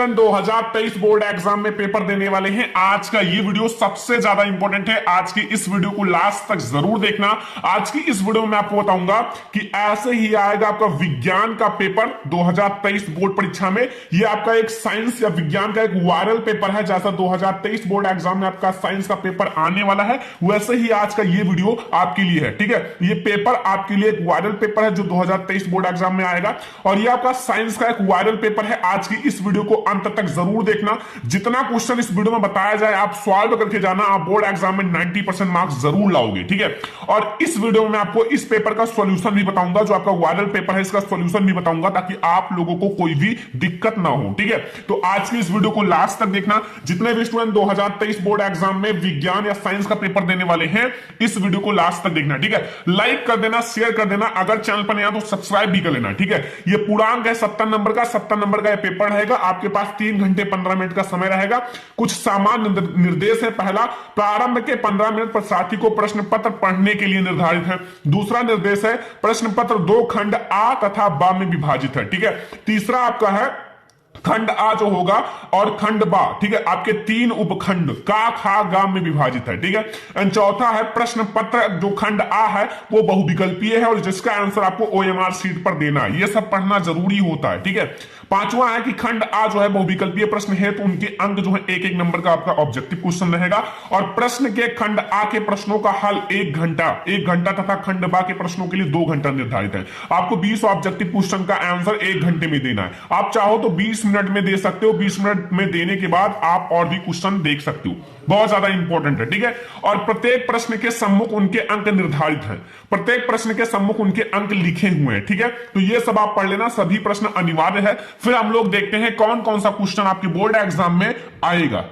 Student 2023 board exam में paper देने वाले हैं। आज का ये वीडियो सबसे ज्यादा इंपॉर्टेंट है। आज की इस वीडियो को लास्ट तक जरूर देखना। आज की इस वीडियो में मैं आपको बताऊंगा कि ऐसे ही आएगा आपका विज्ञान का पेपर 2023 बोर्ड परीक्षा में। ये आपका एक साइंस या विज्ञान का एक वायरल पेपर है। जैसा 2023 बोर्ड एग्जाम में आपका साइंस का पेपर आने वाला है, वैसे ही आज का ये वीडियो आपके लिए है। ठीक है, ये पेपर आपके लिए एक वायरल पेपर है जो 2023 बोर्ड एग्जाम में आएगा और ये आपका साइंस का एक वायरल पेपर है। आज की इस वीडियो को अंत तक जरूर देखना। जितना क्वेश्चन इस वीडियो में बताया जाए आप सॉल्व करके जाना, आप बोर्ड एग्जाम में 90% मार्क्स जरूर लाओगे। ठीक है, और इस वीडियो में आपको इस पेपर का सॉल्यूशन भी बताऊंगा, जो आपका वायरल पेपर है इसका सॉल्यूशन भी बताऊंगा ताकि आप लोगों को कोई भी दिक्कत ना हो। ठीक है, तो आज की इस वीडियो को लास्ट तक देखना। जितने भी स्टूडेंट 2023 बोर्ड एग्जाम में विज्ञान या साइंस का पेपर देने वाले हैं, इस वीडियो को लास्ट तक देखना। ठीक है, लाइक कर देना, शेयर कर देना, अगर चैनल पर नया तो सब्सक्राइब भी कर लेना। ठीक है, ये पूर्णांक है 70 नंबर का, 70 नंबर का ये पेपर रहेगा। आपके पास 3 घंटे 15 मिनट का समय रहेगा। कुछ सामान्य निर्देश है। पहला, प्रारंभ के 15 मिनट पर साथी को प्रश्न पत्र पढ़ने के लिए निर्धारित है। दूसरा निर्देश है, प्रश्न पत्र 2 खंड आ तथा बा में विभाजित है। ठीक है, तीसरा आपका है खंड आ जो होगा और खंड बा, ठीक है, आपके 3 उपखंड का खा गा में विभाजित है। ठीक है, एंड चौथा है, प्रश्न पत्र जो खंड आ है वो बहुविकल्पीय है और जिसका आंसर आपको ओएमआर शीट पर देना है। ये सब पढ़ना जरूरी होता है। ठीक है, पांचवा है कि खंड आ जो है बहुविकल्पीय प्रश्न है तो उनके अंक जो है एक नंबर का आपका ऑब्जेक्टिव क्वेश्चन रहेगा और प्रश्न के खंड आ के प्रश्नों का हल 1 घंटा तथा खंड बा के प्रश्नों के लिए 2 घंटा निर्धारित है। आपको 20 ऑब्जेक्टिव क्वेश्चन का आंसर 1 घंटे में देना है। आप चाहो तो 20 मिनट में दे सकते हो। 20 मिनट में देने के बाद आप और भी क्वेश्चन देख सकते हो। बहुत ज्यादा इंपॉर्टेंट है। ठीक है, और प्रत्येक प्रश्न के सम्मुख उनके अंक निर्धारित हैं। प्रत्येक प्रश्न के सम्मुख उनके अंक लिखे हुए हैं। ठीक है, तो ये सब आप पढ़ लेना। सभी प्रश्न अनिवार्य है। फिर हम लोग देखते हैं कौन कौन सा क्वेश्चन आपके बोर्ड एग्जाम में आएगा।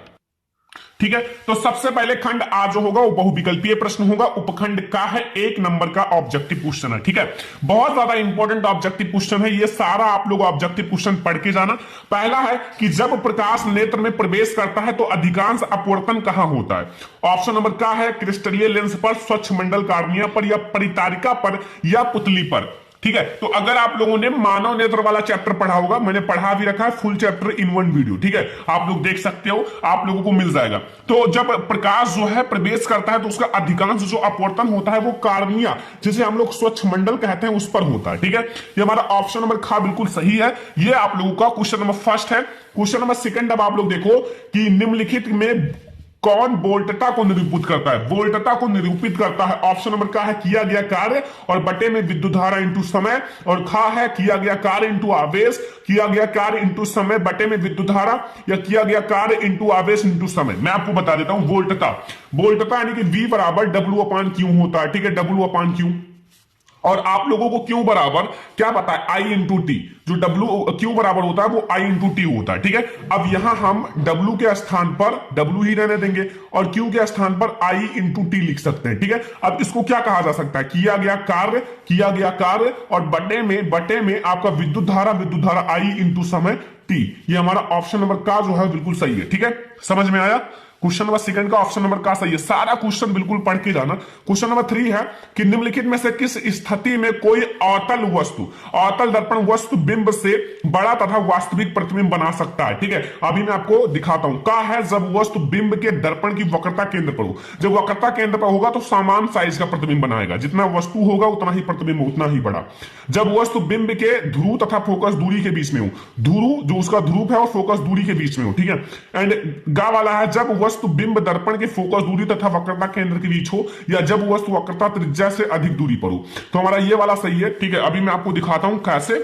ठीक है, तो सबसे पहले खंड आ जो होगा वो बहुविकल्पीय प्रश्न होगा। उपखंड का है 1 नंबर का ऑब्जेक्टिव क्वेश्चन है। ठीक है, बहुत ज्यादा इंपॉर्टेंट ऑब्जेक्टिव क्वेश्चन है। ये सारा आप लोग ऑब्जेक्टिव क्वेश्चन पढ़ के जाना। पहला है कि जब प्रकाश नेत्र में प्रवेश करता है तो अधिकांश अपवर्तन कहां होता है। ऑप्शन नंबर का है क्रिस्टलीय लेंस पर, स्वच्छ मंडल कार्निया पर, या परितारिका पर, या पुतली पर। ठीक है, तो अगर आप लोगों ने मानव नेत्र वाला चैप्टर पढ़ा होगा, मैंने पढ़ा भी रखा है फुल चैप्टर इन 1 वीडियो। ठीक है, आप लोग देख सकते हो, आप लोगों को मिल जाएगा। तो जब प्रकाश जो है प्रवेश करता है तो उसका अधिकांश जो अपवर्तन होता है वो कार्निया, जिसे हम लोग स्वच्छ मंडल कहते हैं, उस पर होता है। ठीक है, ये हमारा ऑप्शन नंबर खा बिल्कुल सही है। ये आप लोगों का क्वेश्चन नंबर फर्स्ट है। क्वेश्चन नंबर सेकंड, अब आप लोग देखो कि निम्नलिखित में कौन वोल्टता को निरूपित करता है। वोल्टता को निरूपित करता है, ऑप्शन नंबर का है किया गया कार्य और बटे में विद्युत धारा इंटू समय, और खा है किया गया कार्य इंटू आवेश, किया गया कार्य इंटू समय बटे में विद्युत धारा, या किया गया कार्य इंटू आवेश इंटू समय। मैं आपको बता देता हूं वोल्टता यानी कि V बराबर W/Q होता है। ठीक है, W/Q, और आप लोगों को क्यू बराबर क्या पता है, I इंटू टी। जो क्यू बराबर होता है वो I इंटू टी होता है। ठीक है, अब यहां हम W के स्थान पर W ही रहने देंगे और Q के स्थान पर I इंटू टी लिख सकते हैं। ठीक है, अब इसको क्या कहा जा सकता है, किया गया कार्य और बटे में आपका विद्युत धारा I इंटू समय टी। ये हमारा ऑप्शन नंबर का जो है बिल्कुल सही है। ठीक है, समझ में आया। क्वेश्चन नंबर सेकंड का ऑप्शन नंबर का सही है। सारा क्वेश्चन बिल्कुल पढ़ के जाना। क्वेश्चन नंबर 3 है कि निम्नलिखित में से किस स्थिति में कोई अवतल दर्पण वस्तु बिंब से बड़ा तथा वास्तविक प्रतिबिंब बना सकता है। ठीक है, अभी मैं आपको दिखाता हूं। का है जब वस्तु बिंब के दर्पण की वक्रता केंद्र पर हो। जब वक्रता केंद्र पर होगा तो समान साइज का प्रतिबिंब बनाएगा। जितना वस्तु होगा उतना ही प्रतिबिंब उतना ही बड़ा। जब वस्तु बिंब के ध्रुव तथा फोकस दूरी के बीच में हो, ध्रुव जो उसका ध्रुव है और फोकस दूरी के बीच में हो। ठीक है, एंड गा वाला है जब वस्तु बिंब दर्पण के फोकस दूरी तथा वक्रता केंद्र के बीच हो, या जब वस्तु वक्रता त्रिज्या से अधिक दूरी पर हो। तो हमारा ये वाला सही है। ठीक है, अभी मैं आपको दिखाता हूं कैसे।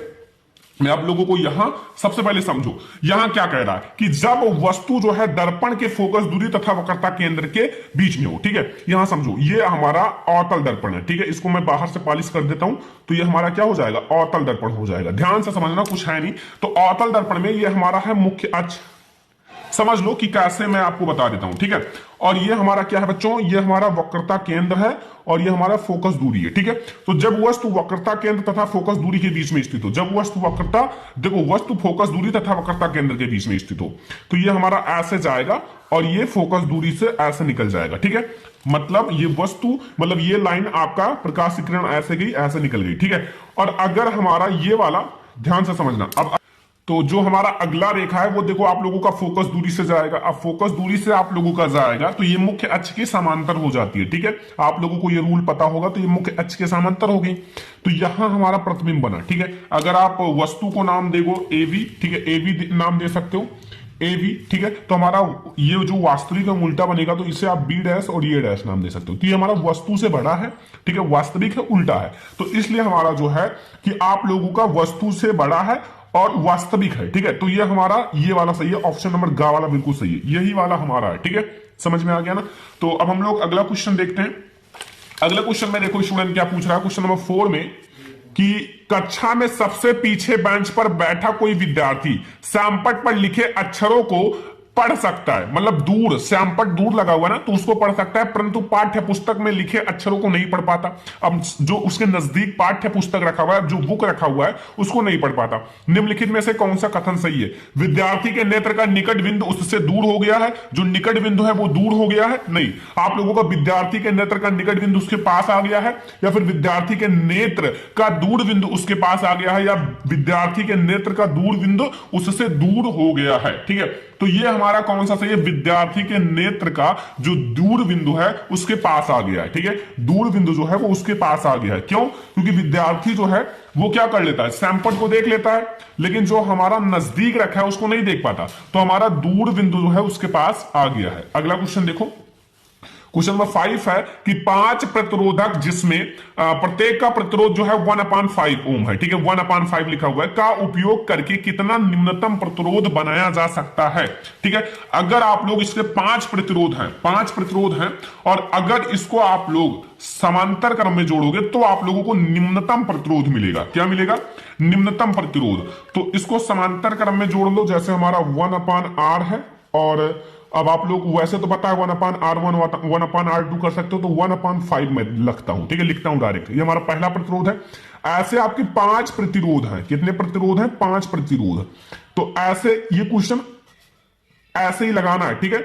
मैं आप लोगों को यहां सबसे पहले समझो, यहां क्या कह रहा है कि जब वस्तु जो है दर्पण के फोकस दूरी तथा वक्रता केंद्र के बीच में हो। ठीक है, यहां समझो ये हमारा अवतल दर्पण है। ठीक है, इसको मैं बाहर से पॉलिश कर देता हूं तो ये हमारा क्या हो जाएगा, अवतल दर्पण हो जाएगा। ध्यान से समझना, कुछ है नहीं। तो अवतल दर्पण में ये हमारा है मुख्य अक्ष। समझ लो कि कैसे, मैं आपको बता देता हूं। ठीक है, और ये हमारा क्या है बच्चों, ये हमारा वक्रता केंद्र है और ये हमारा फोकस दूरी है। ठीक है, तो जब वस्तु वक्रता केंद्र तथा फोकस दूरी के बीच में स्थित हो, जब वस्तु वक्रता, देखो वस्तु फोकस दूरी तथा वक्रता केंद्र के बीच में स्थित हो, तो ये हमारा ऐसे जाएगा और ये फोकस दूरी से ऐसे निकल जाएगा। ठीक है, मतलब ये वस्तु, मतलब ये लाइन आपका प्रकाश किरण ऐसे गई, ऐसे निकल गई। ठीक है, और अगर हमारा ये वाला, ध्यान से समझना, अब तो जो हमारा अगला रेखा है वो देखो आप लोगों का फोकस दूरी से जाएगा। अब फोकस दूरी से आप लोगों का जाएगा तो ये मुख्य अक्ष के समांतर हो जाती है। ठीक है, आप लोगों को ये रूल पता होगा, तो ये मुख्य अक्ष के समांतर हो गई। तो यहां हमारा प्रतिबिंब बना। ठीक है, अगर आप वस्तु को नाम देखो एवी, ठीक है, एवी नाम दे सकते हो, एवी। ठीक है, तो हमारा ये जो वास्तविक है उल्टा बनेगा, तो इसे आप बी डैश और ये डैश नाम दे सकते हो। तो ये हमारा वस्तु से बड़ा है, ठीक है, वास्तविक है उल्टा है। तो इसलिए हमारा जो है कि आप लोगों का वस्तु से बड़ा है और वास्तविक है। ठीक है, तो ये हमारा ये वाला सही है, ऑप्शन नंबर गा वाला बिल्कुल सही है, यही वाला हमारा है। ठीक है, समझ में आ गया ना। तो अब हम लोग अगला क्वेश्चन देखते हैं। अगला क्वेश्चन में देखो स्टूडेंट क्या पूछ रहा है, क्वेश्चन नंबर 4 में कि कक्षा में सबसे पीछे बेंच पर बैठा कोई विद्यार्थी श्यामपट्ट पर लिखे अक्षरों को पढ़ सकता है। मतलब दूर, श्यामपट्ट दूर लगा हुआ ना, तो उसको पढ़ सकता है, परंतु पाठ्य पुस्तक में लिखे अक्षरों को नहीं पढ़ पाता। अब जो उसके नजदीक पाठ्य पुस्तक रखा हुआ है, जो बुक रखा हुआ है, उसको नहीं पढ़ पाता। निम्नलिखित में से कौन सा कथन सही है? विद्यार्थी के नेत्र का निकट बिंदु उससे दूर हो गया है, जो निकट बिंदु है वो दूर हो गया है? नहीं। आप लोगों का विद्यार्थी के नेत्र का निकट बिंदु उसके पास आ गया है, या फिर विद्यार्थी के नेत्र का दूर बिंदु उसके पास आ गया है, या विद्यार्थी के नेत्र का दूर बिंदु उससे दूर हो गया है। ठीक है, तो ये हमारा कौन सा सही है? विद्यार्थी के नेत्र का जो दूर बिंदु है उसके पास आ गया है। ठीक है, दूर बिंदु जो है वो उसके पास आ गया है। क्यों? क्योंकि विद्यार्थी जो है वो क्या कर लेता है, श्यामपट्ट को देख लेता है, लेकिन जो हमारा नजदीक रखा है उसको नहीं देख पाता। तो हमारा दूर बिंदु जो है उसके पास आ गया है। अगला क्वेश्चन देखो, क्वेश्चन नंबर 5 है कि 5 प्रतिरोधक जिसमें प्रत्येक का प्रतिरोध जो है 1/5 ओम है। ठीक है, 1/5 लिखा हुआ है, का उपयोग करके कितना निम्नतम प्रतिरोध बनाया जा सकता है? ठीक है, अगर आप लोग इसके 5 प्रतिरोध हैं और अगर इसको आप लोग समांतर क्रम में जोड़ोगे तो आप लोगों को निम्नतम प्रतिरोध मिलेगा। क्या मिलेगा? निम्नतम प्रतिरोध। तो इसको समांतर क्रम में जोड़ लो, जैसे हमारा 1/R है, और अब आप लोग वैसे तो पता है 1/R1 1/R2 कर सकते हो, तो 1/5 में लगता हूं। ठीक है, लिखता हूं डायरेक्ट। ये हमारा पहला प्रतिरोध है। ऐसे आपके 5 प्रतिरोध हैं। कितने प्रतिरोध हैं? 5 प्रतिरोध। तो ऐसे ये क्वेश्चन ऐसे ही लगाना है। ठीक है,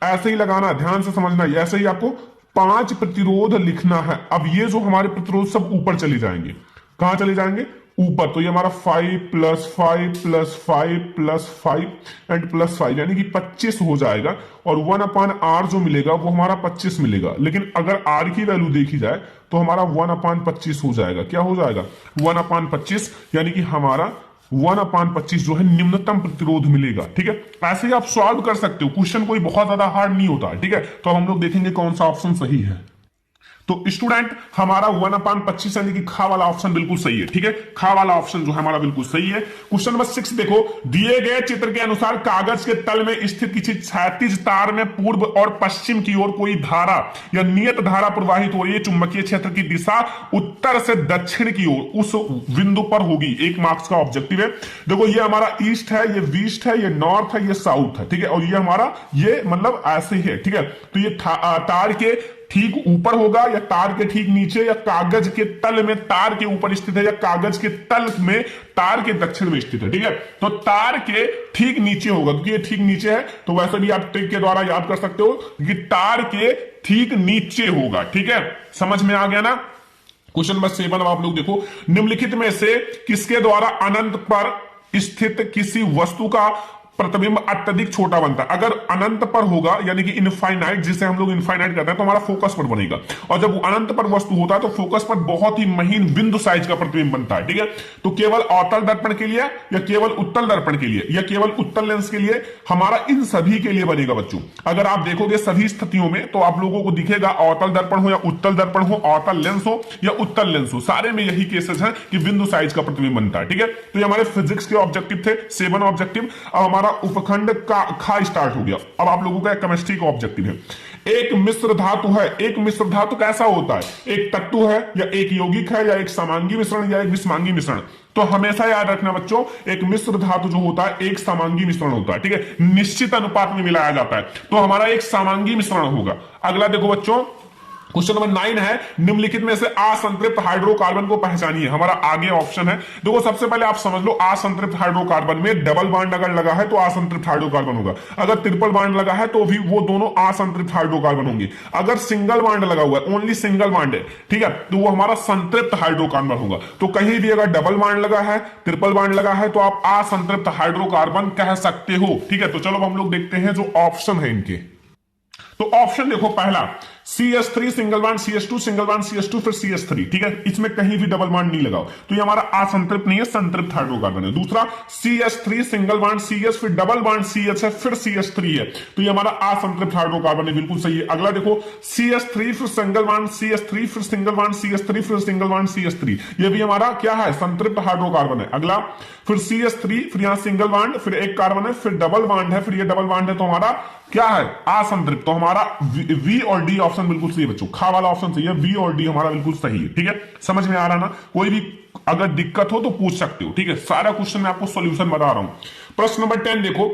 ऐसे ही लगाना है, ध्यान से समझना है। ऐसे ही आपको 5 प्रतिरोध लिखना है। अब ये जो हमारे प्रतिरोध सब ऊपर चले जाएंगे। कहां चले जाएंगे? ऊपर। तो ये हमारा 5 + 5 + 5 + 5 एंड +5 यानी कि 25 हो जाएगा, और 1/R जो मिलेगा वो हमारा 25 मिलेगा। लेकिन अगर R की वैल्यू देखी जाए तो हमारा 1/25 हो जाएगा। क्या हो जाएगा? 1/25, यानी कि हमारा 1/25 जो है निम्नतम प्रतिरोध मिलेगा। ठीक है, ऐसे ही आप सॉल्व कर सकते हो, क्वेश्चन कोई बहुत ज्यादा हार्ड नहीं होता। ठीक है, तो हम लोग देखेंगे कौन सा ऑप्शन सही है। तो स्टूडेंट हमारा 1/25 यानी कि खा वाला ऑप्शन बिल्कुल सही है। ठीक है, खा वाला ऑप्शन जो है हमारा बिल्कुल सही है। क्वेश्चन नंबर 6 देखो, दिए गए चित्र के अनुसार कागज के तल में स्थित किसी क्षैतिज तार में पूर्व और पश्चिम की ओर कोई धारा या नियत धारा प्रवाहित हो रही है। चुंबकीय क्षेत्र की दिशा उत्तर से दक्षिण की ओर उस बिंदु पर होगी। 1 मार्क्स का ऑब्जेक्टिव है। देखो ये हमारा ईस्ट है, ये वेस्ट है, ये नॉर्थ है, ये साउथ है। ठीक है, और ये हमारा ये मतलब ऐसे ही है। ठीक है, तो ये तार के ठीक ऊपर होगा, या तार के ठीक नीचे, या कागज के तल में तार के ऊपर स्थित है, या कागज के तल में तार के दक्षिण में स्थित है। ठीक है, तो तार के ठीक नीचे होगा, क्योंकि ये ठीक नीचे है। तो वैसे भी आप ट्रिक के द्वारा याद कर सकते हो कि तार के ठीक नीचे होगा। ठीक है, समझ में आ गया ना। क्वेश्चन नंबर 7 आप लोग देखो, निम्नलिखित में से किसके द्वारा अनंत पर स्थित किसी वस्तु का प्रतिबिंब अत्यधिक छोटा बनता है? अगर अनंत पर होगा यानी कि इनफाइनाइट, जिसे हम लोग इनफाइनाइट कहते हैं, तो हमारा फोकस पर बनेगा। और जब वो अनंत पर वस्तु होता है तो फोकस पर बहुत ही महीन बिंदु साइज का प्रतिबिंब बनता है। ठीक है, तो केवल अवतल दर्पण के लिए, या केवल उत्तल दर्पण के लिए, या केवल उत्तल लेंस के लिए, हमारा इन सभी के लिए बनेगा बच्चों। अगर आप देखोगे सभी स्थितियों में तो आप लोगों को दिखेगा, अवतल दर्पण हो या उत्तल दर्पण हो, अवतल लेंस हो या उत्तल लेंस हो, सारे में यही केसेस हैं कि बिंदु साइज का प्रतिबिंब बनता है। ठीक है, तो ये हमारे फिजिक्स के ऑब्जेक्टिव थे, 7 ऑब्जेक्टिव। अब हमारा उपखंड का खा स्टार्ट हो गया। अब आप लोगों का केमिस्ट्री का ऑब्जेक्टिव है। एक मिश्र धातु है। एक मिश्र धातु कैसा होता है? एक तत्व है, या एक यौगिक है, या एक समांगी मिश्रण, या एक विषमांगी मिश्रण। तो हमेशा याद रखना बच्चों, एक मिश्र धातु जो होता है एक समांगी मिश्रण होता है। ठीक है, निश्चित अनुपात में मिलाया जाता है। तो हमारा एक समांगी मिश्रण होगा। अगला देखो बच्चों, क्वेश्चन नंबर 9 है, निम्नलिखित में से असंतृप्त हाइड्रोकार्बन को पहचानिए। हमारा आगे ऑप्शन है, देखो सबसे पहले आप समझ लो, असंतृप्त हाइड्रोकार्बन में डबल बॉन्ड अगर लगा है तो असंतृप्त हाइड्रोकार्बन होगा, अगर ट्रिपल बॉन्ड लगा है तो भी वो दोनों असंतृप्त हाइड्रोकार्बन होंगे। अगर सिंगल बॉन्ड लगा हुआ है, ओनली सिंगल बॉन्ड है, ठीक है, तो वो हमारा संतृप्त हाइड्रोकार्बन होगा। तो कहीं भी अगर डबल बॉन्ड लगा है, ट्रिपल बॉन्ड लगा है, तो आप असंतृप्त हाइड्रोकार्बन कह सकते हो, ठीक है। तो चलो हम लोग देखते हैं जो ऑप्शन है इनके। तो ऑप्शन देखो, पहला CH3 single bond, CH2 single bond, CH2 फिर CH3, ठीक है, इसमें कहीं भी डबल बॉन्ड नहीं लगाओ, तो ये हमारा असंतृप्त नहीं है, संतृप्त हाइड्रोकार्बन है। दूसरा CH3 सिंगल बॉन्ड CH फिर डबल बॉन्ड CH है फिर CH3 है, तो ये हमारा असंतृप्त हाइड्रोकार्बन है, बिल्कुल सही है। अगला देखो, CH3 फिर सिंगल बॉन्ड CH3 फिर सिंगल बॉन्ड CH3 फिर सिंगल बॉन्ड CH3, ये भी हमारा क्या है, संतृप्त हाइड्रोकार्बन है। अगला फिर CH3 फिर यहां सिंगल बॉन्ड फिर एक कार्बन है फिर डबल बॉन्ड है फिर ये डबल बॉन्ड है, तो हमारा क्या है, असंतृप्त। तो हमारा वी और डी ऑप्शन बिल्कुल सही है बच्चों, खा वाला ऑप्शन सही है, वी और डी हमारा बिल्कुल सही है, ठीक है। समझ में आ रहा ना, कोई भी अगर दिक्कत हो तो पूछ सकते हो, ठीक है। सारा क्वेश्चन मैं आपको सॉल्यूशन बता रहा हूं। प्रश्न नंबर 10 देखो,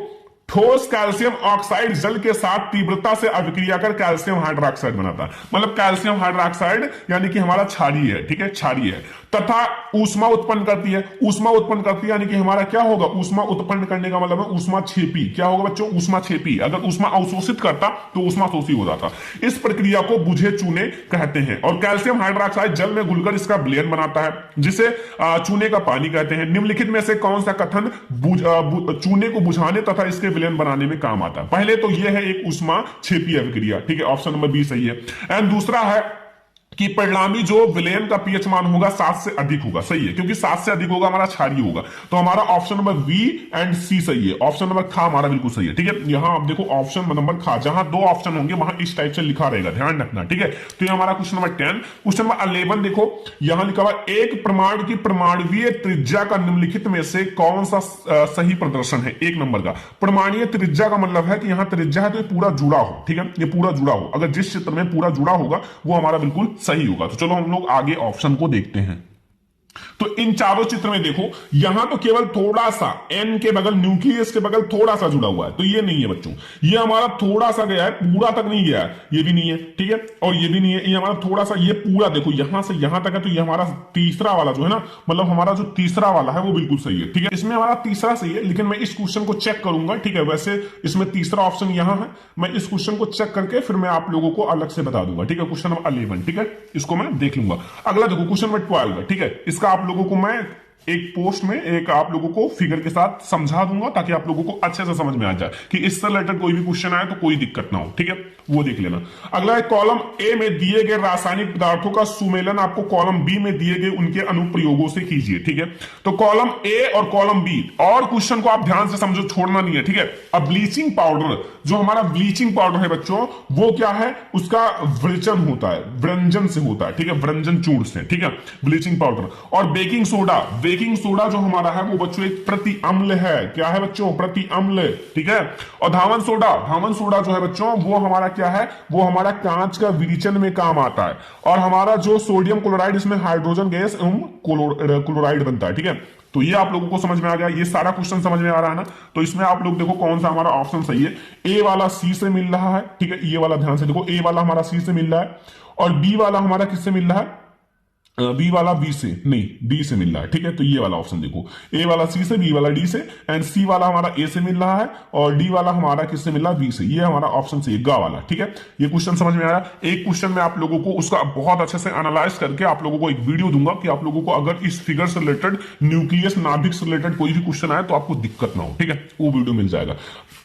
ठोस कैल्शियम ऑक्साइड जल के साथ तीव्रता से अभिक्रिया कर कैल्शियम हाइड्रोक्साइड बनाता है, मतलब कैल्शियम हाइड्रोक्साइड यानी कि हमारा क्षारीय है, ठीक है, क्षारीय है, तथा ऊष्मा उत्पन्न करती है। ऊष्मा उत्पन्न करती है यानी कि हमारा क्या होगा, ऊष्मा उत्पन्न करने का मतलब है ऊष्मा छेपी। क्या होगा बच्चों, ऊष्मा छेपी। अगर ऊष्मा अवशोषित करता तो ऊष्मा शोषी हो जाता। इस प्रक्रिया को बुझे चूने कहते हैं। और कैल्शियम हाइड्रोक्साइड जल में घुलकर इसका विलयन बनाता है, जिसे चूने का पानी कहते हैं। निम्नलिखित में से कौन सा कथन चूने को बुझाने तथा इसके विलयन बनाने में काम आता है? पहले तो यह है एक ऊष्मा छेपी अभिक्रिया, ठीक है, ऑप्शन नंबर बी सही है। एंड दूसरा है कि परिणामी जो विलयन का पीएच मान होगा 7 से अधिक होगा, सही है, क्योंकि 7 से अधिक होगा हमारा क्षारीय होगा। तो हमारा ऑप्शन नंबर बी एंड सी सही है, ऑप्शन नंबर खा हमारा बिल्कुल सही है, ठीक है। यहां आप देखो ऑप्शन नंबर खा, जहां दो ऑप्शन होंगे वहां इस टाइप से लिखा रहेगा, ध्यान रखना, ठीक है। तो ये हमारा क्वेश्चन नंबर 10। क्वेश्चन नंबर 11 देखो, यहां लिखा हुआ एक परमाणु की परमाणुवीय त्रिज्या का निम्नलिखित में से कौन सा सही प्रदर्शन है? 1 नंबर का परमाणुवीय त्रिज्या का मतलब है कि यहां त्रिज्या है तो ये पूरा जुड़ा हो, ठीक है, ये पूरा जुड़ा हो। अगर जिस चित्र में पूरा जुड़ा होगा वो हमारा बिल्कुल सही होगा। तो चलो हम लोग आगे ऑप्शन को देखते हैं। तो इन चारों चित्र में देखो, यहां तो केवल थोड़ा सा एन के बगल, न्यूक्लियस के बगल थोड़ा सा जुड़ा हुआ है, तो ये नहीं है बच्चों, ये हमारा थोड़ा सा गया है, पूरा तक नहीं गया है, ये भी नहीं है, ठीक है, और ये भी नहीं है, ये हमारा थोड़ा सा, ये पूरा देखो यहां से यहां तक है, तो ये हमारा तीसरा वाला जो है ना, मतलब हमारा जो तीसरा वाला है वो बिल्कुल सही है, ठीक है। इसमें हमारा तीसरा सही है, लेकिन मैं इस क्वेश्चन को चेक करूंगा, ठीक है। वैसे इसमें तीसरा ऑप्शन यहां है, मैं इस क्वेश्चन को चेक करके फिर मैं आप लोगों को अलग से बता दूंगा, ठीक है। क्वेश्चन नंबर 11, ठीक है, इसको मैं देख लूंगा। अगला देखो क्वेश्चन नंबर 12, ठीक है, इसका आप लोगों को मैं एक पोस्ट में एक आप लोगों को फिगर के साथ समझा दूंगा, ताकि आप लोगों को अच्छे से समझ में आ जाए कि इससे रिलेटेड कोई भी क्वेश्चन आए तो कोई दिक्कत ना हो, ठीक है, वो देख लेना। अगला एक कॉलम ए में दिए गए रासायनिक पदार्थों का सुमेलन आपको कॉलम बी में दिए गए उनके अनुप्रयोगों से कीजिए, ठीक है। तो कॉलम ए और कॉलम बी, और क्वेश्चन को आप ध्यान से समझो, छोड़ना नहीं है, ठीक है। अब ब्लीचिंग पाउडर, जो हमारा ब्लीचिंग पाउडर है बच्चों, वो क्या है, उसका व्रजन होता है, व्रंजन से होता है, ठीक है, व्रंजन चूर्ण से, ठीक है, ब्लीचिंग पाउडर। और बेकिंग सोडा, बेकिंग सोडा जो हमारा है वो बच्चों एक प्रति अम्ल है, क्या है बच्चों, प्रति अम्ल, ठीक है। और धावन सोडा, धावन सोडा जो है बच्चों वो हमारा क्या है, वो हमारा कांच का विरेचन में काम आता है। और हमारा जो सोडियम क्लोराइड, इसमें हाइड्रोजन गैस एवं क्लोराइड बनता है, ठीक है। तो ये आप लोगों को समझ में आ गया, ये सारा क्वेश्चन समझ में आ रहा है ना। तो इसमें आप लोग देखो कौन सा हमारा ऑप्शन सही है। ए वाला सी से मिल रहा है, ठीक है, ये वाला ध्यान से देखो, ए वाला हमारा सी से मिल रहा है, और बी वाला हमारा किससे मिल रहा है, बी वाला बी से नहीं, डी से मिल रहा है, ठीक है। तो ये वाला ऑप्शन देखो, ए वाला सी से, बी वाला डी से, एंड सी वाला हमारा ए से मिल रहा है, और डी वाला हमारा किससे मिल रहा है, बी से। ये हमारा ऑप्शन सही है, गा वाला, ठीक है। ये क्वेश्चन समझ में आया। एक क्वेश्चन में आप लोगों को उसका बहुत अच्छे से एनालाइज करके आप लोगों को एक वीडियो दूंगा, कि आप लोगों को अगर इस फिगर से रिलेटेड, न्यूक्लियस नाभिक से रिलेटेड कोई भी क्वेश्चन आए तो आपको दिक्कत ना हो, ठीक है, वो वीडियो मिल जाएगा।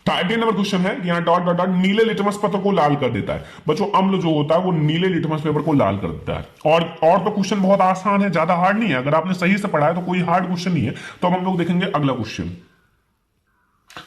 13 नंबर क्वेश्चन है, यहाँ डॉट डॉट डॉट नीले लिटमस पत्र को लाल कर देता है। बच्चों अम्ल जो होता है वो नीले लिटमस पेपर को लाल कर देता है। और तो क्वेश्चन बहुत आसान है, ज्यादा हार्ड नहीं है, अगर आपने सही से पढ़ा है तो कोई हार्ड क्वेश्चन नहीं है। तो अब हम लोग देखेंगे अगला क्वेश्चन।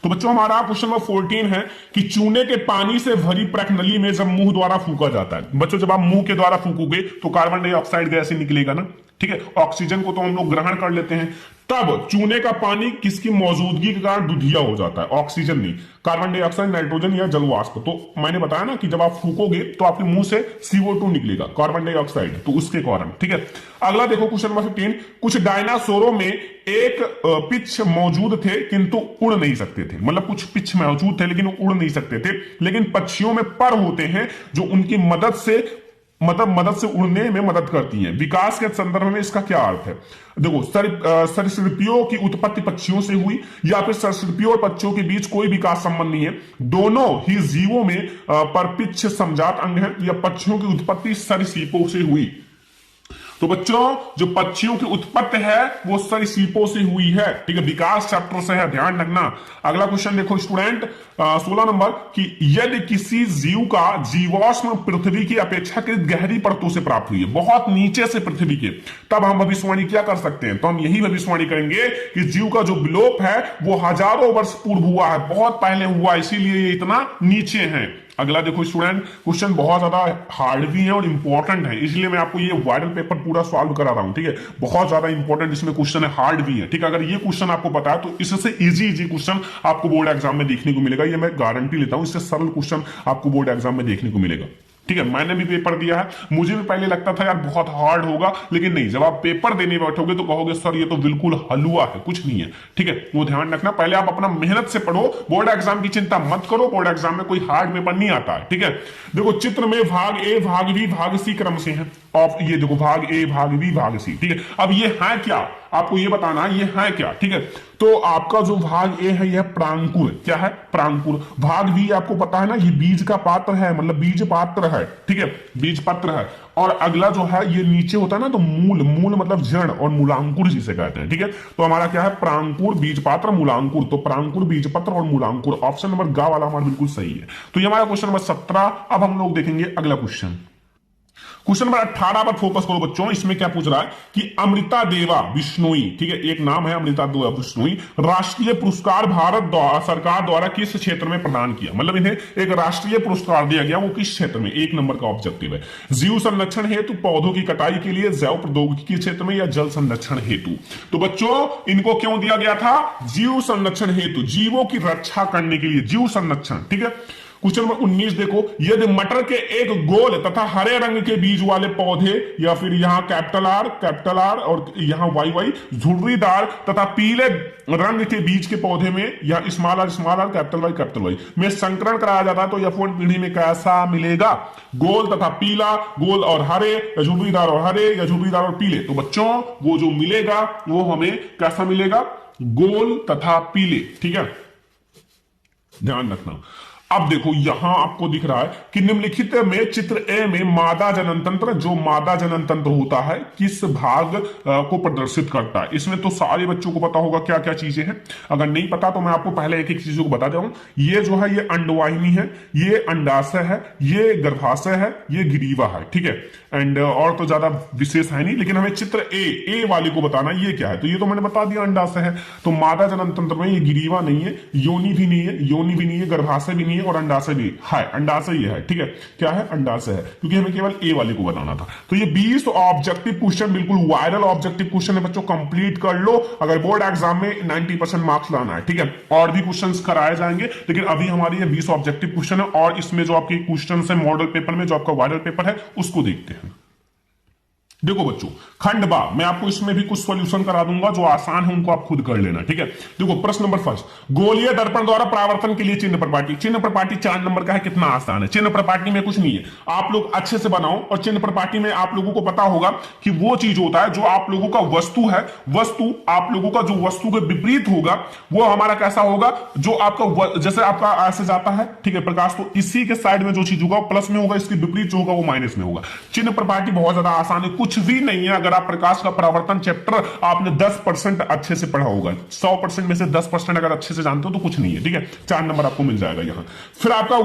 तो बच्चों हमारा क्वेश्चन नंबर 14 है कि चूने के पानी से भरी प्रकनली में जब मुंह द्वारा फूका जाता है, बच्चों जब आप मुंह के द्वारा फूकोगे तो कार्बन डाइऑक्साइड गैस ही निकलेगा ना, ठीक है, ऑक्सीजन को तो हम लोग ग्रहण कर लेते हैं। तब चूने का पानी किसकी मौजूदगी के कारण दुधिया हो जाता है, ऑक्सीजन नहीं, कार्बन डाइऑक्साइड, नाइट्रोजन या जलवाष्प। तो मैंने बताया ना कि जब आप फूकोगे तो आपके मुंह से CO2 निकलेगा, कार्बन डाइऑक्साइड, तो उसके कारण, ठीक है। अगला देखो क्वेश्चन नंबर 15, कुछ डायनासोरों में एक पिच मौजूद थे किंतु उड़ नहीं सकते थे, मतलब कुछ पिच मौजूद थे लेकिन उड़ नहीं सकते थे, लेकिन पक्षियों में पर होते हैं जो उनकी मदद से मतलब मदद से उड़ने में मदद करती हैं। विकास के संदर्भ में इसका क्या अर्थ है? देखो, सरीसृपियों की उत्पत्ति पक्षियों से हुई, या फिर सरीसृपियों और पक्षियों के बीच कोई विकास संबंध नहीं है, दोनों ही जीवों में परपिच्छ समजात अंग है, या पक्षियों की उत्पत्ति सरीसृपों से हुई। तो बच्चों, जो पक्षियों की उत्पत्ति है वो सरीसृपों से हुई है, ठीक है, विकास चैप्टर से है, ध्यान रखना। अगला क्वेश्चन देखो स्टूडेंट, 16 नंबर, कि यदि किसी जीव का जीवाश्म पृथ्वी की अपेक्षाकृत गहरी परतों से प्राप्त हुई है, बहुत नीचे से पृथ्वी के, तब हम भविष्यवाणी क्या कर सकते हैं? तो हम यही भविष्यवाणी करेंगे कि जीव का जो विलोप है वो हजारों वर्ष पूर्व हुआ है, बहुत पहले हुआ, इसीलिए ये इतना नीचे है। अगला देखो स्टूडेंट, क्वेश्चन बहुत ज्यादा हार्ड भी है और इंपॉर्टेंट है, इसलिए मैं आपको ये वायरल पेपर पूरा सॉल्व करा रहा हूं, ठीक है। बहुत ज्यादा इंपॉर्टेंट इसमें क्वेश्चन है, हार्ड भी है, ठीक है। अगर ये क्वेश्चन आपको पता है तो इससे इजी क्वेश्चन आपको बोर्ड एग्जाम में देखने को मिलेगा, ये मैं गारंटी लेता हूं। इससे सरल क्वेश्चन आपको बोर्ड एग्जाम में देखने को मिलेगा, ठीक है। मैंने भी पेपर दिया है, मुझे भी पहले लगता था यार बहुत हार्ड होगा, लेकिन नहीं, जब आप पेपर देने बैठोगे तो कहोगे सर ये तो बिल्कुल हलवा है, कुछ नहीं है, ठीक है। वो ध्यान रखना, पहले आप अपना मेहनत से पढ़ो, बोर्ड एग्जाम की चिंता मत करो, बोर्ड एग्जाम में कोई हार्ड पेपर नहीं आता है, ठीक है। देखो चित्र में भाग ए, भाग बी, भाग सी क्रम से है, और ये देखो भाग ए, भाग बी, भाग सी, ठीक है। अब ये है क्या, आपको ये बताना है ये है क्या, ठीक है। तो आपका जो भाग ए है यह प्रांकुर, क्या है? प्रांकुर। भाग बी आपको पता है ना, ये बीज का पात्र है, मतलब बीज पात्र है, ठीक है, बीज पत्र है। और अगला जो है ये नीचे होता है ना, तो मूल, मूल मतलब जड़, और मूलांकुर जिसे कहते हैं, ठीक है। तो हमारा क्या है? प्रांकुर, बीज पात्र, मूलांकुर। तो प्रांकुर, बीज पत्र और मूलांकुर, ऑप्शन नंबर ग वाला हमारा बिल्कुल सही है। तो ये हमारा क्वेश्चन नंबर 17। अब हम लोग देखेंगे अगला क्वेश्चन, क्वेश्चन नंबर 18 पर फोकस करो बच्चों। इसमें क्या पूछ रहा है कि अमृता देवा बिश्नोई, ठीक है, एक नाम है अमृता देवा बिश्नोई, राष्ट्रीय पुरस्कार भारत सरकार द्वारा किस क्षेत्र में प्रदान किया? मतलब इन्हें एक राष्ट्रीय पुरस्कार दिया गया, वो किस क्षेत्र में? 1 नंबर का ऑब्जेक्टिव है। जीव संरक्षण हेतु, पौधों की कटाई के लिए, जैव प्रौद्योगिकी के क्षेत्र में, या जल संरक्षण हेतु। तो बच्चों इनको क्यों दिया गया था? जीव संरक्षण हेतु, जीवों की रक्षा करने के लिए, जीव संरक्षण, ठीक है। क्वेश्चन नंबर 19 देखो, यदि मटर के एक गोल तथा हरे रंग के बीज वाले पौधे, या फिर यहां कैपिटल आर और यहां वाई झुर्रीदार तथा पीले रंग के बीज के पौधे में, या स्मॉल आर कैपिटल वाई में संकरण कराया जाता है, तो F1 पीढ़ी में कैसा मिलेगा? गोल तथा पीला, गोल और हरे, या झुर्रीदार और हरे, या झुर्रीदार और पीले। तो बच्चों वो जो मिलेगा वो हमें कैसा मिलेगा? गोल तथा पीले, ठीक है, ध्यान रखना। अब देखो यहां आपको दिख रहा है कि निम्नलिखित में चित्र ए में मादा जनन तंत्र, जो मादा जनन तंत्र होता है, किस भाग को प्रदर्शित करता है? इसमें तो सारे बच्चों को पता होगा क्या क्या चीजें हैं, अगर नहीं पता तो मैं आपको पहले एक एक चीजों को बता दे रहा हूं। ये जो है ये अंडवाहिनी है, ये अंडाशय है, ये गर्भाशय है, ये ग्रीवा है, ठीक है। एंड और तो ज्यादा विशेष है नहीं, लेकिन हमें चित्र ए वाले को बताना ये क्या है। तो ये तो मैंने बता दिया अंडाशय है। तो मादा जनन तंत्र में ये ग्रीवा नहीं है, योनि भी नहीं है, गर्भाशय भी नहीं है, और अंडाशय भी है। अंडाशय ये है, ठीक है, क्या है? अंडाशय है, क्योंकि हमें केवल ए वाले को बताना था। तो ये 20 ऑब्जेक्टिव क्वेश्चन, बिल्कुल वायरल ऑब्जेक्टिव क्वेश्चन है बच्चों, कंप्लीट कर लो अगर बोर्ड एग्जाम में 90% मार्क्स लाना है, ठीक है। और भी क्वेश्चंस कराए जाएंगे, लेकिन अभी हमारी ये 20 ऑब्जेक्टिव क्वेश्चन है, और इसमें जो आपके क्वेश्चन है मॉडल पेपर में, जो आपका वायरल पेपर है, उसको देखते हैं। देखो बच्चों, खंड बा, मैं आपको इसमें भी कुछ सॉल्यूशन करा दूंगा, जो आसान है उनको आप खुद कर लेना, ठीक है। देखो प्रश्न नंबर 1, गोलीय दर्पण द्वारा परावर्तन के लिए चिन्ह प्रपाटी। चिन्ह प्रपाटी 4 नंबर का है, कितना आसान है। चिन्ह प्रपाटी में कुछ नहीं है, आप लोग अच्छे से बनाओ। और चिन्ह प्रपाटी में आप लोगों को पता होगा कि वो चीज होता है जो आप लोगों का वस्तु है, वस्तु आप लोगों का जो वस्तु के विपरीत होगा वो हमारा कैसा होगा? जो आपका जैसे आपका ऐसे जाता है, ठीक है, प्रकाश, तो इसी के साइड में जो चीज होगा वो प्लस में होगा, इसके विपरीत जो होगा वो माइनस में होगा। चिन्ह प्रपाटी बहुत ज्यादा आसान है, कुछ भी नहीं है। अगर आप प्रकाश का परावर्तन चैप्टर आपने 10% अच्छे से पढ़ा होगा, 100% में से 10% अगर अच्छे से जानते हो तो कुछ नहीं है, ठीक है। 4 नंबर आपको मिल जाएगा यहां। फिर आपका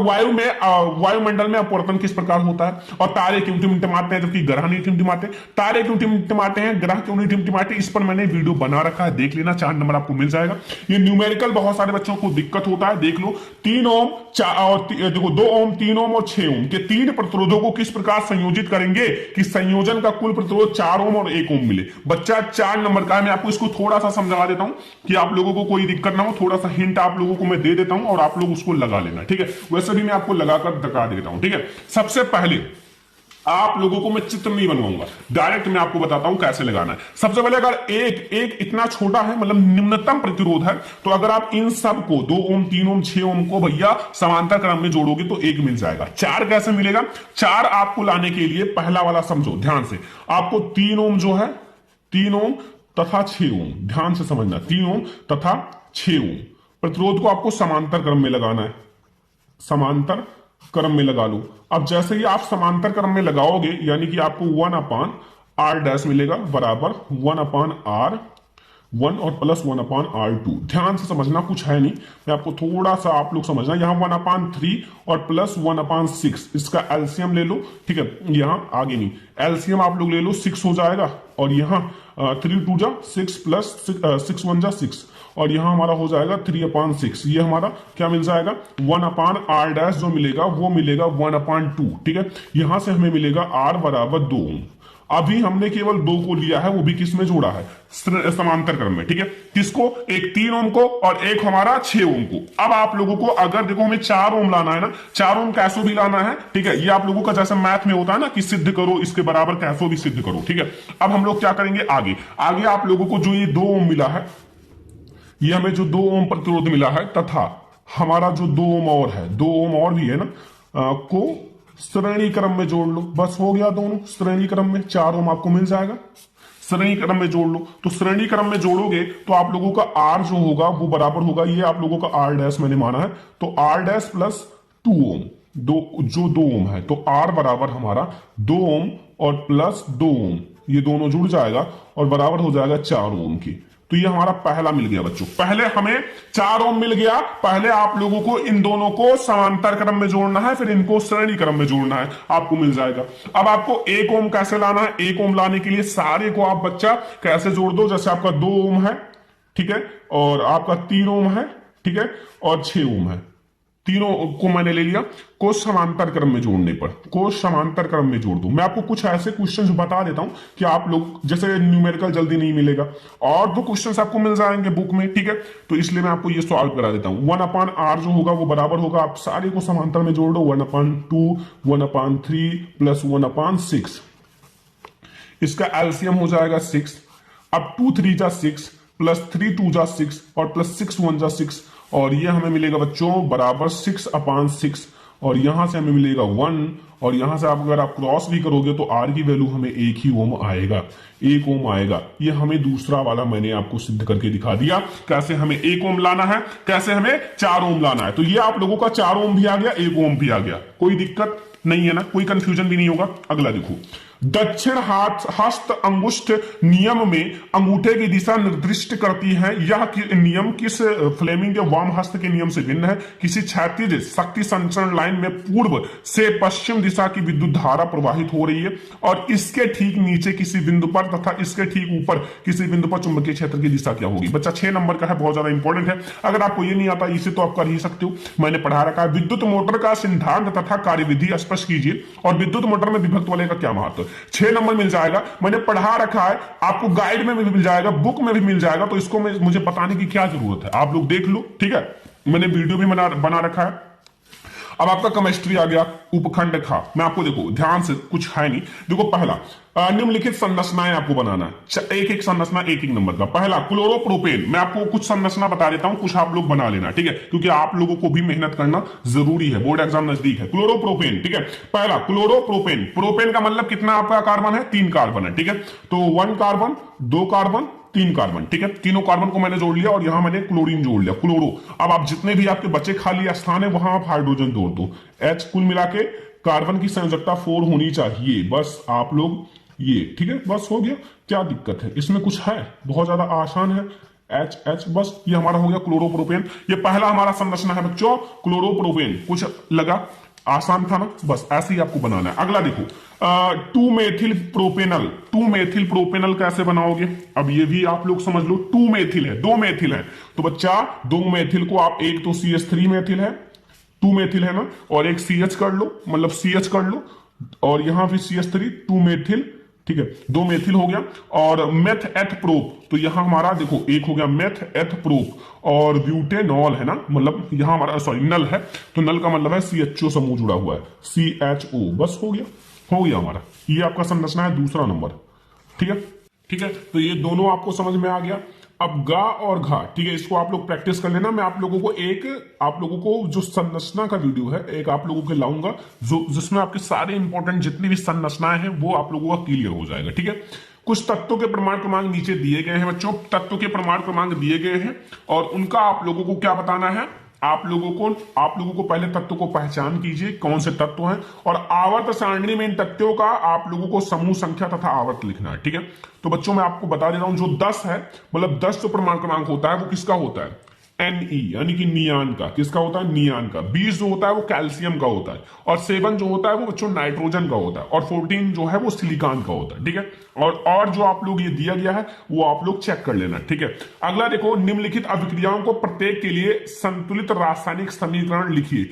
वायुमंडल में अपवर्तन किस प्रकार होता है, और तारे क्यों टिमटिमाते हैं जबकि ग्रह नहीं टिमटिमाते, तारे क्यों टिमटिमाते हैं, ग्रह क्यों नहीं टिमटिमाते, इस पर मैंने वीडियो बना रखा है, देख लेना, 4 नंबर आपको मिल जाएगा। ये न्यूमेरिकल बहुत सारे बच्चों को दिक्कत होता है, देख लो। 3 ओम और देखो 2 ओम, 3 ओम और 6 ओम के 3 प्रतिरोधों को किस प्रकार संयोजित करेंगे कि संयोजन का कुल प्रतिरोध 4 ओम और 1 ओम मिले। बच्चा 4 नंबर का है, मैं आपको इसको थोड़ा सा समझा देता हूं कि आप लोगों को कोई दिक्कत ना हो, थोड़ा सा हिंट आप लोगों को मैं दे देता हूं और आप लोग उसको लगा लेना, ठीक है। वैसे भी मैं आपको लगाकर दिखा देता हूं, ठीक है। सबसे पहले आप लोगों को मैं चित्र नहीं बनवाऊंगा, डायरेक्ट मैं आपको बताता हूं कैसे लगाना है। सबसे पहले अगर एक एक इतना छोटा है, मतलब निम्नतम प्रतिरोध है, तो अगर आप इन सब को 2 ओम 3 ओम 6 ओम को भैया समांतर क्रम में जोड़ोगे तो एक मिल जाएगा। 4 कैसे मिलेगा? 4 आपको लाने के लिए पहला वाला समझो ध्यान से, आपको 3 ओम जो है, 3 ओम तथा 6 ओम, ध्यान से समझना, 3 ओम तथा 6 ओम प्रतिरोध को आपको समांतर क्रम में लगाना है। समांतर क्रम में लगा लो। अब जैसे ही आप समांतर क्रम में लगाओगे, यानी कि आपको 1/r डैश मिलेगा बराबर 1/r 1 और प्लस 1/r2। ध्यान से समझना, कुछ है नहीं, मैं आपको थोड़ा सा आप लोग समझना। यहां 1/3 और प्लस 1/6, इसका एलसीएम ले लो, ठीक है। यहां आगे नहीं, एलसीएम आप लोग ले लो, 6 हो जाएगा। और यहां 3 2 जा 6 प्लस 6 1 जा 6, और यहां हमारा हो जाएगा 3/6। ये हमारा क्या मिल जाएगा? 1/r डैश जो मिलेगा वो मिलेगा 1/2, ठीक है। यहां से हमें मिलेगा r बराबर 2 ओम। अभी हमने केवल 2 को लिया है, वो भी किस में जोड़ा है? समांतर क्रम में, ठीक है। किसको? एक 3 ओम को और एक हमारा 6 ओम को। अब आप लोगों को अगर देखो हमें 4 ओम लाना है ना, 4 ओम कैसो भी लाना है, ठीक है। ये आप लोगों का जैसे मैथ में होता है ना कि सिद्ध करो इसके बराबर कैसो भी सिद्ध करो, ठीक है। अब हम लोग क्या करेंगे आगे? आगे आप लोगों को जो ये 2 ओम मिला है, ये हमें जो 2 ओम प्रतिरोध मिला है, तथा हमारा जो 2 ओम और है, 2 ओम और भी है ना, को श्रेणी क्रम में जोड़ लो। बस हो गया, दोनों श्रेणी क्रम में 4 ओम आपको मिल जाएगा। श्रेणी क्रम में जोड़ लो, तो श्रेणी क्रम में जोड़ोगे तो आप लोगों का R जो होगा वो बराबर होगा, ये आप लोगों का R डैश मैंने माना है, तो R डैश प्लस 2 ओम, जो 2 ओम है, तो R बराबर हमारा 2 ओम और प्लस 2 ओम, ये दोनों जुड़ जाएगा और बराबर हो जाएगा 4 ओम की। तो ये हमारा पहला मिल गया बच्चों। पहले हमें 4 ओम मिल गया, पहले आप लोगों को इन दोनों को समांतर क्रम में जोड़ना है, फिर इनको श्रेणी क्रम में जोड़ना है, आपको मिल जाएगा। अब आपको 1 ओम कैसे लाना है? 1 ओम लाने के लिए सारे को आप बच्चा कैसे जोड़ दो? जैसे आपका 2 ओम है, ठीक है, और आपका 3 ओम है, ठीक है, और 6 ओम है, तीनों को मैंने ले लिया। को समांतर क्रम में जोड़ने पर, को समांतर क्रम में जोड़ दूं। मैं आपको कुछ ऐसे क्वेश्चंस बता देता हूं कि आप लोग जैसे न्यूमेरिकल जल्दी नहीं मिलेगा, और 2 क्वेश्चंस आपको मिल जाएंगे बुक में, ठीक है। तो इसलिए मैं आपको ये सॉल्व करा देता हूं। 1/r जो होगा वो बराबर होगा, आप सारे को समांतर में जोड़ दो, 1/2 1/3 प्लस 1/6, इसका एलसीएम हो जाएगा 6। अब 2 3 जा 6 प्लस 3 2 जा 6 और प्लस 6 1 जा 6, और ये हमें मिलेगा बच्चों बराबर 6/6, और यहां से हमें मिलेगा 1, और यहां से आप अगर आप क्रॉस भी करोगे तो R की वैल्यू हमें 1 ही ओम आएगा, 1 ओम आएगा। ये हमें दूसरा वाला मैंने आपको सिद्ध करके दिखा दिया, कैसे हमें 1 ओम लाना है, कैसे हमें 4 ओम लाना है। तो ये आप लोगों का 4 ओम भी आ गया, 1 ओम भी आ गया, कोई दिक्कत नहीं है ना, कोई कंफ्यूजन भी नहीं होगा। अगला देखो, दक्षिण हस्त अंगुष्ठ नियम में अंगूठे की दिशा निर्दिष्ट करती है। यह नियम किस फ्लेमिंग के वाम हस्त के नियम से भिन्न है? किसी क्षैतिज शक्ति संचरण लाइन में पूर्व से पश्चिम दिशा की विद्युत धारा प्रवाहित हो रही है, और इसके ठीक नीचे किसी बिंदु पर तथा इसके ठीक ऊपर किसी बिंदु पर चुंबकीय क्षेत्र की दिशा क्या होगी? बच्चा 6 नंबर का है, बहुत ज्यादा इंपॉर्टेंट है। अगर आपको ये नहीं आता इसे तो आप कर ही सकते हो, मैंने पढ़ा रखा है। विद्युत मोटर का सिद्धांत तथा कार्यविधि स्पष्ट कीजिए, और विद्युत मोटर में विभक्त वलय का क्या महत्व? 6 नंबर मिल जाएगा, मैंने पढ़ा रखा है, आपको गाइड में भी मिल जाएगा, बुक में भी मिल जाएगा, तो इसको मुझे बताने की क्या जरूरत है, आप लोग देख लो, ठीक है। मैंने वीडियो भी बना रखा है। अब आपका केमिस्ट्री आ गया, उपखंड खा। मैं आपको देखो ध्यान से, कुछ है नहीं, देखो पहला निम्नलिखित संरचनाएं आपको बनाना है, एक एक संरचना एक एक नंबर का। पहला क्लोरोप्रोपेन, मैं आपको कुछ संरचना बता देता हूं, कुछ आप लोग बना लेना, ठीक है, क्योंकि आप लोगों को भी मेहनत करना जरूरी है, बोर्ड एग्जाम नजदीक है। क्लोरोप्रोपेन, ठीक है, पहला क्लोरोप्रोपेन, प्रोपेन का मतलब कितना आपका कार्बन है? 3 कार्बन है, ठीक है। तो 1 कार्बन 2 कार्बन 3 कार्बन, ठीक है, तीनों कार्बन को मैंने जोड़ लिया, और यहां मैंने क्लोरीन जोड़ लिया, क्लोरो। अब आप जितने भी आपके बचे खाली स्थान है वहां आप हाइड्रोजन जोड़ दो। H कुल मिला के कार्बन की संयोजकता 4 होनी चाहिए, बस आप लोग ये, ठीक है, बस हो गया। क्या दिक्कत है इसमें? कुछ है? बहुत ज्यादा आसान है। H बस, ये हमारा हो गया क्लोरोप्रोपेन। ये पहला हमारा संरचना है बच्चों, क्लोरोप्रोपेन। कुछ लगा? आसान था ना, बस ऐसे ही आपको बनाना है। अगला देखो, 2 मेथिल प्रोपेनल। 2 मेथिल प्रोपेनल कैसे बनाओगे? अब ये भी आप लोग समझ लो, 2 मेथिल है, 2 मेथिल है, तो बच्चा 2 मेथिल को आप, एक तो CH3 मेथिल है, 2 मेथिल है ना, और एक CH कर लो, मतलब CH कर लो, और यहां भी CH3, 2 मेथिल, ठीक है, 2 मेथिल हो गया। और मेथ एथ प्रोप, तो यहां हमारा देखो एक हो गया मेथ एथ प्रोप, और ब्यूटेनॉल है ना, मतलब यहां हमारा सॉरी नल है, तो नल का मतलब है CHO समूह जुड़ा हुआ है, CHO, बस हो गया। हो गया हमारा, ये आपका संरचना है दूसरा नंबर। ठीक है, ठीक है, तो ये दोनों आपको समझ में आ गया। अब गा और घा, ठीक है, इसको आप लोग प्रैक्टिस कर लेना। मैं आप लोगों को जो संरचना का वीडियो है एक आप लोगों के लाऊंगा, जो जिसमें आपके सारे इंपॉर्टेंट जितनी भी संरचनाएं हैं वो आप लोगों का क्लियर हो जाएगा। ठीक है, कुछ तत्वों के प्रमाण क्रमांक नीचे दिए गए हैं बच्चों, तत्व के प्रमाण क्रमांक दिए गए हैं और उनका आप लोगों को क्या बताना है। आप लोगों को पहले तत्व को पहचान कीजिए कौन से तत्व हैं, और आवर्त सारणी में इन तत्वों का आप लोगों को समूह संख्या तथा आवर्त लिखना है। ठीक है, तो बच्चों मैं आपको बता दे रहा हूं, जो 10 है, मतलब 10 जो प्रमाण क्रमांक होता है वो किसका होता है, Ne यानी कि नियान का। किसका होता है, नियान का। 20 जो होता है वो कैल्शियम का होता है, और 7 जो होता है वो बच्चों नाइट्रोजन का होता है, और 14 जो है वो सिलिकॉन का होता है। ठीक है, और जो आप लोग ये दिया गया है वो आप लोग चेक कर लेना। ठीक है, अगला देखो, निम्नलिखित अभिक्रियाओं को प्रत्येक के लिए संतुलित रासायनिक समीकरण लिखिए।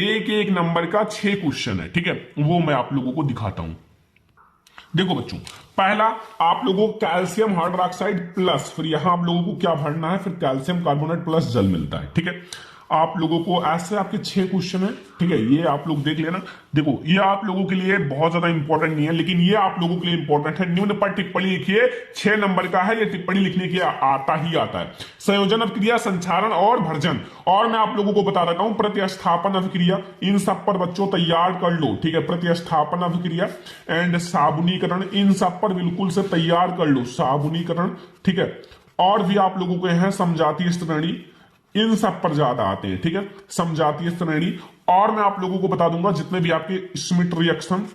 एक एक नंबर का 6 क्वेश्चन है। ठीक है, वो मैं आप लोगों को दिखाता हूं। देखो बच्चों, पहला आप लोगों को कैल्शियम हाइड्रोक्साइड प्लस, फिर यहां आप लोगों को क्या भरना है, फिर कैल्शियम कार्बोनेट प्लस जल मिलता है। ठीक है, आप लोगों को ऐसे आपके 6 क्वेश्चन है। ठीक है, ये आप लोग देख लेना। देखो, ये आप लोगों के लिए बहुत ज्यादा इंपॉर्टेंट नहीं है, लेकिन ये आप लोगों के लिए इंपॉर्टेंट है। निम्न पर टिप्पणी लिखिए, 6 नंबर का है, ये टिप्पणी लिखने की आता ही आता है। संयोजन अभिक्रिया, संचारण और भर्जन, और मैं आप लोगों को बता देता हूं प्रतिस्थापन अभिक्रिया, इन सब पर बच्चों तैयार कर लो। ठीक है, प्रतिस्थापन अभिक्रिया एंड साबुनीकरण, इन सब पर बिल्कुल से तैयार कर लो, साबुनीकरण। ठीक है, और भी आप लोगों के हैं समजातीय श्रेणी, इन सब पर ज्यादा आते हैं। ठीक है, समजातीय श्रेणी, और मैं आप लोगों को बता दूंगा जितने भी आपके स्मिट रिएक्शन,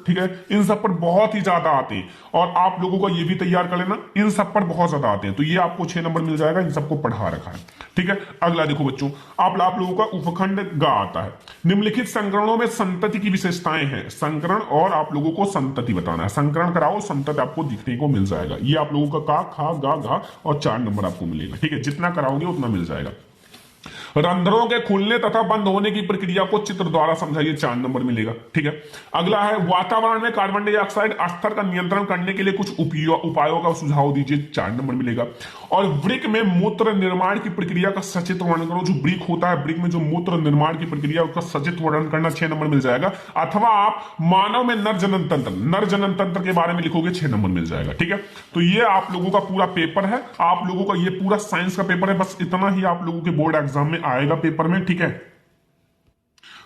ठीक है, इन सब पर बहुत ही ज्यादा आते हैं, और आप लोगों को ये भी तैयार कर लेना, इन सब पर बहुत ज्यादा आते हैं। तो ये आपको 6 नंबर मिल जाएगा, इन सबको पढ़ा रखा है। ठीक है, अगला देखो बच्चों, आप लोगों का उपखंड गा आता है। निम्नलिखित संकरणों में संतति की विशेषताएं हैं। संकरण, और आप लोगों को संतति बताना है। संकरण कराओ, संतति आपको दिखने को मिल जाएगा। ये आप लोगों का खा गा घा, और 4 नंबर आपको मिलेगा। ठीक है, जितना कराओगे उतना मिल जाएगा। रंध्रों के खुलने तथा बंद होने की प्रक्रिया को चित्र द्वारा समझाइए, 4 नंबर मिलेगा। ठीक है, अगला है वातावरण में कार्बन डाइऑक्साइड स्तर का नियंत्रण करने के लिए कुछ उपायों का सुझाव दीजिए, 4 नंबर मिलेगा। और वृक्क में मूत्र निर्माण की प्रक्रिया का सचित्र वर्णन करो। जो वृक्क होता है, वृक्क में जो मूत्र निर्माण की प्रक्रिया उसका सचित्र वर्णन करना, 6 नंबर मिल जाएगा। अथवा आप मानव में नर जनन तंत्र के बारे में लिखोगे, 6 नंबर मिल जाएगा। ठीक है, तो ये आप लोगों का पूरा पेपर है, आप लोगों का ये पूरा साइंस का पेपर है। बस इतना ही आप लोगों के बोर्ड एग्जाम में आएगा पेपर में। ठीक है,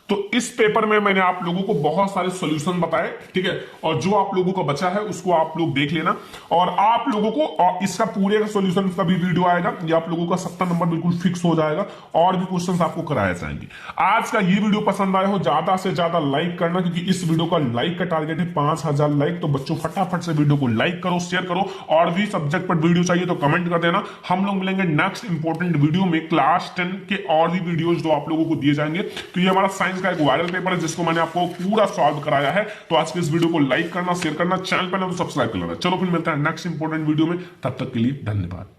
तो इस पेपर में मैंने आप लोगों को बहुत सारे सॉल्यूशन बताए। ठीक है, और जो आप लोगों का बचा है उसको आप लोग देख लेना, और आप लोगों को और इसका पूरे का सॉल्यूशन का भी वीडियो आएगा। ये आप लोगों का 70 नंबर बिल्कुल फिक्स हो जाएगा, और भी क्वेश्चंस आपको कराए जाएंगे। आज का ये वीडियो पसंद आया हो, ज्यादा से ज्यादा लाइक करना, क्योंकि इस वीडियो का लाइक का टारगेट है 5000 लाइक। तो बच्चों फटाफट से वीडियो को लाइक करो, शेयर करो, और भी सब्जेक्ट पर वीडियो चाहिए तो कमेंट कर देना। हम लोग मिलेंगे नेक्स्ट इंपॉर्टेंट वीडियो में, क्लास 10 के और भी वीडियोज जो आप लोगों को दिए जाएंगे। तो ये हमारा साइंस का एक वायरल पेपर है जिसको मैंने आपको पूरा सॉल्व कराया है। तो आज के इस वीडियो को लाइक करना, शेयर करना, चैनल पर ना तो सब्सक्राइब कर लेना। चलो फिर मिलता है नेक्स्ट इंपॉर्टेंट वीडियो में, तब तक के लिए धन्यवाद।